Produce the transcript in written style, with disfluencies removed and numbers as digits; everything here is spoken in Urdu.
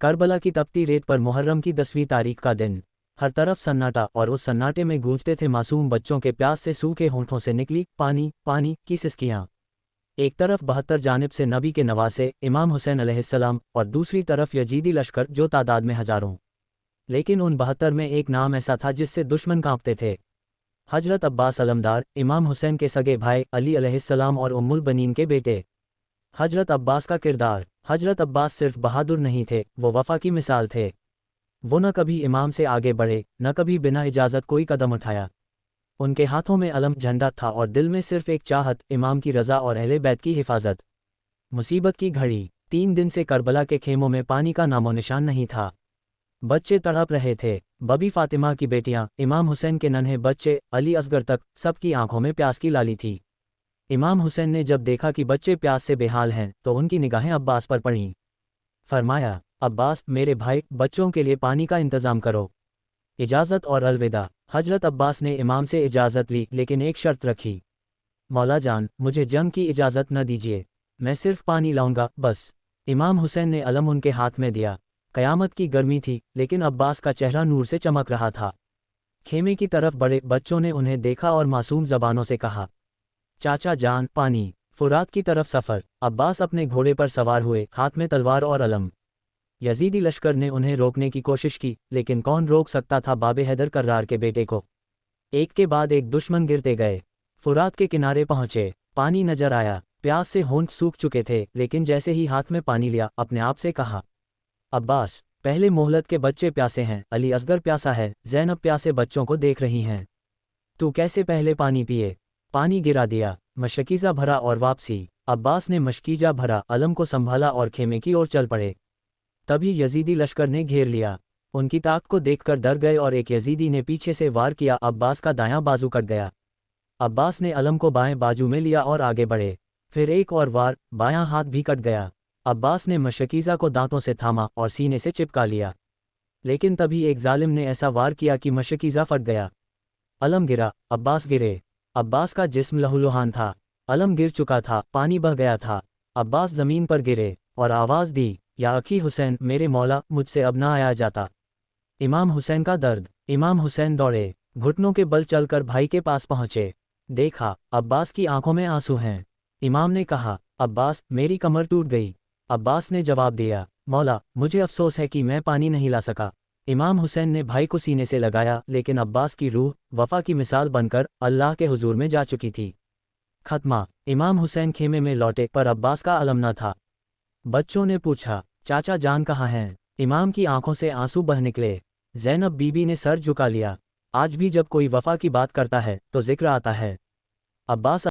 کربلا کی تپتی ریت پر محرم کی 10ویں تاریخ کا دن، ہر طرف سناٹا، اور اس سناٹے میں گونجتے تھے معصوم بچوں کے پیاس سے سوکھے ہونٹوں سے نکلی پانی پانی کی سسکیاں۔ ایک طرف 72 جانب سے نبی کے نواسے امام حسین علیہ السلام، اور دوسری طرف یزیدی لشکر جو تعداد میں ہزاروں، لیکن ان 72 میں ایک نام ایسا تھا جس سے دشمن کانپتے تھے۔ حضرت عباس علمدار، امام حسین کے سگے بھائی علی علیہ السلام اور ام البنین کے بیٹے۔ حضرت عباس کا کردار، حضرت عباس صرف بہادر نہیں تھے، وہ وفا کی مثال تھے۔ وہ نہ کبھی امام سے آگے بڑھے، نہ کبھی بنا اجازت کوئی قدم اٹھایا۔ ان کے ہاتھوں میں علم جھنڈا تھا اور دل میں صرف ایک چاہت، امام کی رضا اور اہل بیت کی حفاظت۔ مصیبت کی گھڑی، 3 دن سے کربلا کے خیموں میں پانی کا نام و نشان نہیں تھا۔ بچے تڑپ رہے تھے، ببی فاطمہ کی بیٹیاں، امام حسین کے ننھے بچے، علی اصغر تک، سب کی آنکھوں میں پیاس کی لالی تھی۔ امام حسین نے جب دیکھا کہ بچے پیاس سے بے حال ہیں تو ان کی نگاہیں عباس پر پڑیں۔ فرمایا، عباس میرے بھائی، بچوں کے لیے پانی کا انتظام کرو۔ اجازت اور الوداع۔ حضرت عباس نے امام سے اجازت لی، لیکن ایک شرط رکھی، مولا جان مجھے جنگ کی اجازت نہ دیجیے، میں صرف پانی لاؤں گا بس۔ امام حسین نے علم ان کے ہاتھ میں دیا۔ قیامت کی گرمی تھی، لیکن عباس کا چہرہ نور سے چمک رہا تھا۔ خیمے کی طرف بڑے بچوں نے انہیں دیکھا اور معصوم زبانوں سے کہا، چاچا جان پانی۔ فرات کی طرف سفر۔ عباس اپنے گھوڑے پر سوار ہوئے، ہاتھ میں تلوار اور علم۔ یزیدی لشکر نے انہیں روکنے کی کوشش کی، لیکن کون روک سکتا تھا باب حیدر کرار کے بیٹے کو؟ ایک کے بعد ایک دشمن گرتے گئے۔ فرات کے کنارے پہنچے، پانی نظر آیا، پیاس سے ہونٹ سوکھ چکے تھے، لیکن جیسے ہی ہاتھ میں پانی لیا، اپنے آپ سے کہا، عباس پہلے مہلت کے بچے پیاسے ہیں، علی اصغر پیاسا ہے، زینب پیاسے بچوں کو دیکھ رہی ہیں، تو کیسے پہلے پانی پیے؟ پانی گرا دیا، مشکیزہ بھرا اور واپسی۔ عباس نے مشکیزہ بھرا، علم کو سنبھالا اور خیمے کی اور چل پڑے۔ تبھی یزیدی لشکر نے گھیر لیا۔ ان کی طاقت کو دیکھ کر ڈر گئے اور ایک یزیدی نے پیچھے سے وار کیا، عباس کا دایاں بازو کٹ گیا۔ عباس نے علم کو بائیں بازو میں لیا اور آگے بڑھے، پھر ایک اور وار، بایاں ہاتھ بھی کٹ گیا۔ عباس نے مشکیزہ کو دانتوں سے تھاما اور سینے سے چپکا لیا، لیکن تبھی ایک ظالم نے ایسا وار کیا کہ مشکیزہ پھٹ گیا۔ علم گرا، عباس گرے۔ عباس کا جسم لہولہان تھا، علم گر چکا تھا، پانی بہہ گیا تھا۔ عباس زمین پر گرے اور آواز دی، یا اخی حسین، میرے مولا، مجھ سے اب نہ آیا جاتا۔ امام حسین کا درد۔ امام حسین دوڑے، گھٹنوں کے بل چل کر بھائی کے پاس پہنچے۔ دیکھا، عباس کی آنکھوں میں آنسو ہیں۔ امام نے کہا، عباس میری کمر ٹوٹ گئی۔ عباس نے جواب دیا، مولا مجھے افسوس ہے کہ میں پانی نہیں لا سکا۔ امام حسین نے بھائی کو سینے سے لگایا، لیکن عباس کی روح وفا کی مثال بن کر اللہ کے حضور میں جا چکی تھی۔ ختمہ۔ امام حسین خیمے میں لوٹے پر عباس کا علم نہ تھا۔ بچوں نے پوچھا، چاچا جان کہاں ہیں؟ امام کی آنکھوں سے آنسو بہہ نکلے۔ زینب بی بی نے سر جھکا لیا۔ آج بھی جب کوئی وفا کی بات کرتا ہے تو ذکر آتا ہے عباس